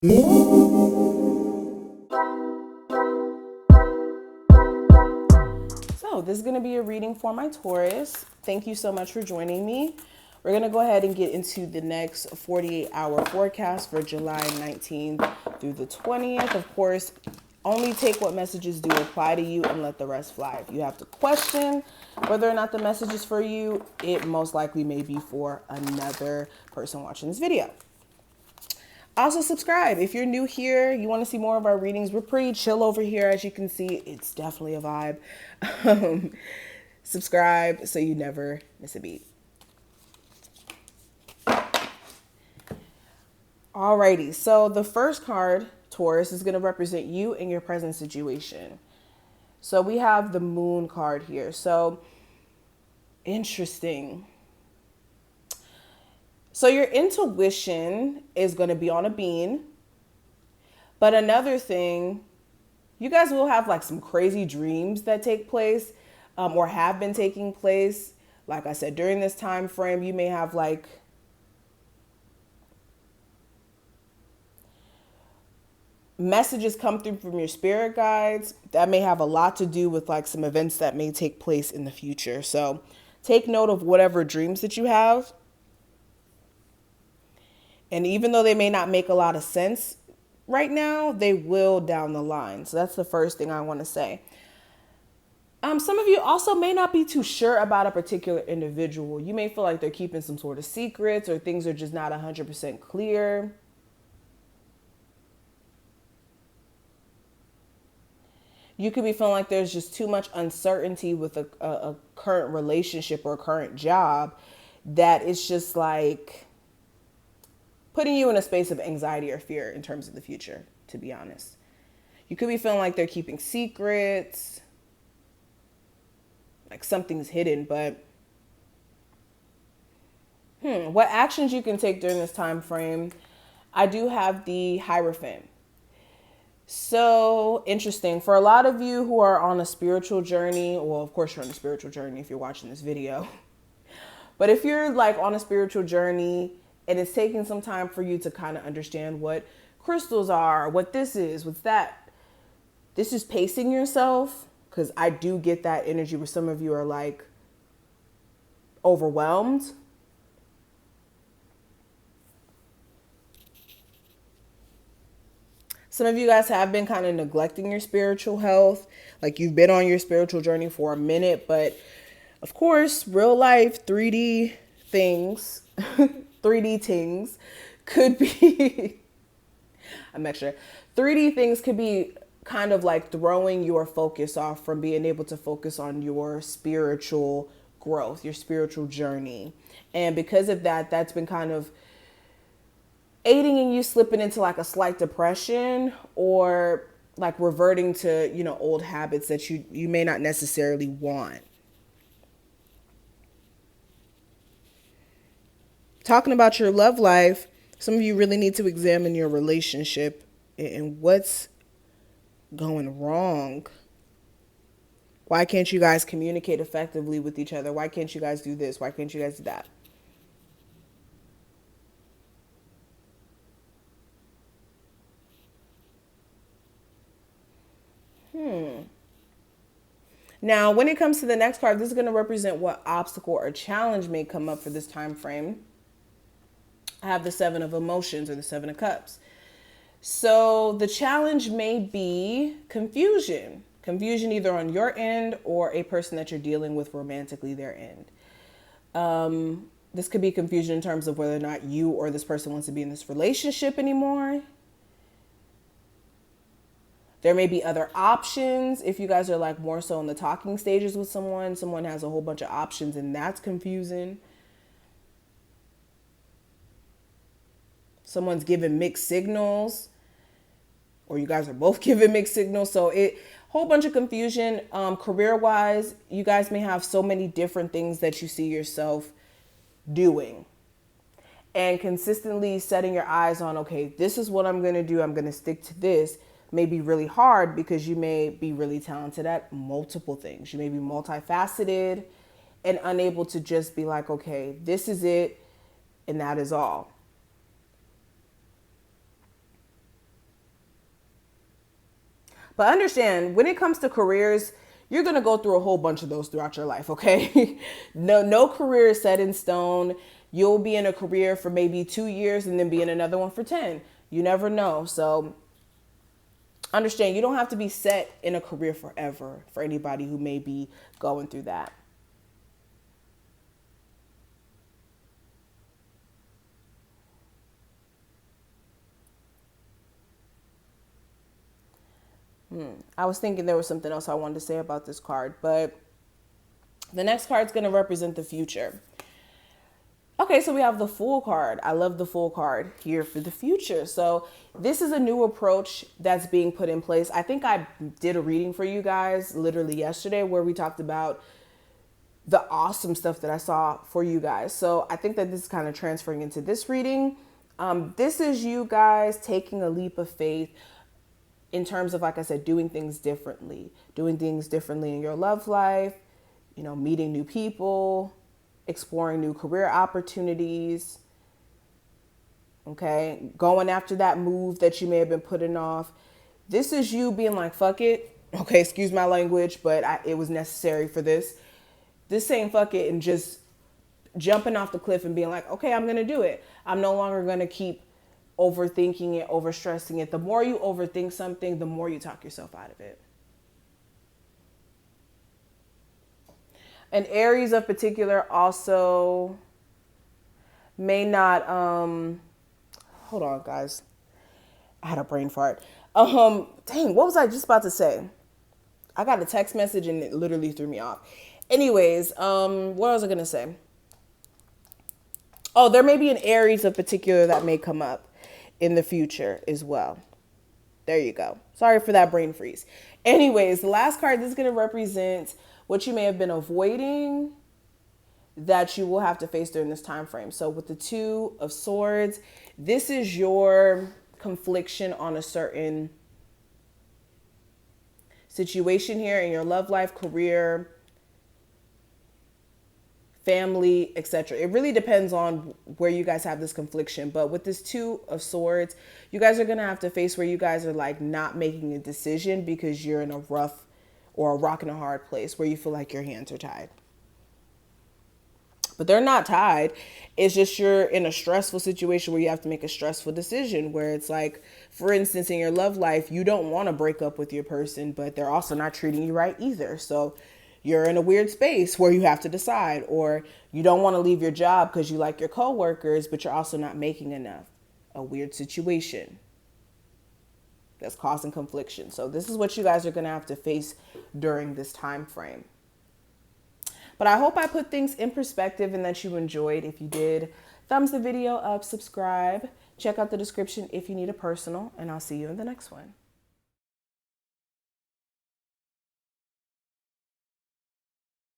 So this is going to be a reading for my Taurus. Thank you so much for joining me. We're going to go ahead and get into the next 48-hour forecast for July 19th through the 20th. Of course, only take what messages do apply to you and let the rest fly. If you have to question whether or not the message is for you, it most likely may be for another person watching this video. Also subscribe. If you're new here, you want to see more of our readings, we're pretty chill over here. As you can see, it's definitely a vibe. Subscribe so you never miss a beat. Alrighty, so the first card, Taurus, is going to represent you and your present situation. So we have the Moon card here. So interesting. So your intuition is going to be on a beam. But another thing, you guys will have like some crazy dreams that take place or have been taking place. Like I said, during this time frame, you may have like messages come through from your spirit guides that may have a lot to do with like some events that may take place in the future. So take note of whatever dreams that you have. And even though they may not make a lot of sense right now, they will down the line. So that's the first thing I want to say. Some of you also may not be too sure about a particular individual. You may feel like they're keeping some sort of secrets or things are just not 100% clear. You could be feeling like there's just too much uncertainty with a current relationship or a current job that it's just like putting you in a space of anxiety or fear in terms of the future, to be honest. You could be feeling like they're keeping secrets, like something's hidden, but what actions you can take during this time frame? I do have the Hierophant. So interesting. For a lot of you who are on a spiritual journey, well, of course you're on a spiritual journey if you're watching this video. But if you're like on a spiritual journey and it's taking some time for you to kind of understand what crystals are, what this is, what's that, this is pacing yourself, because I do get that energy where some of you are like overwhelmed. Some of you guys have been kind of neglecting your spiritual health. Like you've been on your spiritual journey for a minute, but of course, real life 3D things, 3D things could be, I'm extra. 3D things could be kind of like throwing your focus off from being able to focus on your spiritual growth, your spiritual journey. And because of that, that's been kind of aiding in you slipping into like a slight depression or like reverting to, you know, old habits that you may not necessarily want. Talking about your love life, some of you really need to examine your relationship and what's going wrong. Why can't you guys communicate effectively with each other? Why can't you guys do this? Why can't you guys do that? Now, when it comes to the next card, this is going to represent what obstacle or challenge may come up for this time frame. I have the Seven of Emotions or the Seven of Cups. So the challenge may be confusion. Confusion either on your end or a person that you're dealing with romantically, their end. This could be confusion in terms of whether or not you or this person wants to be in this relationship anymore. There may be other options. If you guys are like more so in the talking stages with someone has a whole bunch of options and that's confusing. Someone's giving mixed signals or you guys are both giving mixed signals. So whole bunch of confusion. Career wise, you guys may have so many different things that you see yourself doing and consistently setting your eyes on, okay, this is what I'm going to do. I'm going to stick to this. May be really hard because you may be really talented at multiple things. You may be multifaceted and unable to just be like, okay, this is it and that is all. But understand, when it comes to careers, you're going to go through a whole bunch of those throughout your life, okay? No career is set in stone. You'll be in a career for maybe 2 years and then be in another one for 10. You never know. So understand, you don't have to be set in a career forever for anybody who may be going through that. I was thinking there was something else I wanted to say about this card, but the next card is going to represent the future. Okay, so we have the Fool card. I love the Fool card here for the future. So this is a new approach that's being put in place. I think I did a reading for you guys literally yesterday where we talked about the awesome stuff that I saw for you guys. So I think that this is kind of transferring into this reading. This is you guys taking a leap of faith in terms of, like I said, doing things differently in your love life, meeting new people, exploring new career opportunities, okay? Going after that move that you may have been putting off. This is you being like, fuck it. Okay, excuse my language, but it was necessary for this. This saying fuck it and just jumping off the cliff and being like, okay, I'm going to do it. I'm no longer going to keep overthinking it, overstressing it. The more you overthink something, the more you talk yourself out of it. And Aries of particular also may not, hold on guys. I had a brain fart. Dang, what was I just about to say? I got a text message and it literally threw me off. Anyways, what was I going to say? Oh, there may be an Aries of particular that may come up in the future as well. There you go. Sorry for that brain freeze. Anyways, the last card, this is going to represent what you may have been avoiding that you will have to face during this time frame. So with the Two of Swords, this is your confliction on a certain situation here in your love life, career, family, etc. It really depends on where you guys have this confliction. But with this Two of Swords, you guys are going to have to face where you guys are like not making a decision because you're in a rough or a rock and a hard place where you feel like your hands are tied. But they're not tied. It's just you're in a stressful situation where you have to make a stressful decision where it's like, for instance, in your love life, you don't want to break up with your person, but they're also not treating you right either. So you're in a weird space where you have to decide, or you don't want to leave your job because you like your coworkers, but you're also not making enough. A weird situation that's causing confliction. So this is what you guys are going to have to face during this time frame. But I hope I put things in perspective and that you enjoyed. If you did, thumbs the video up, subscribe, check out the description if you need a personal, and I'll see you in the next one.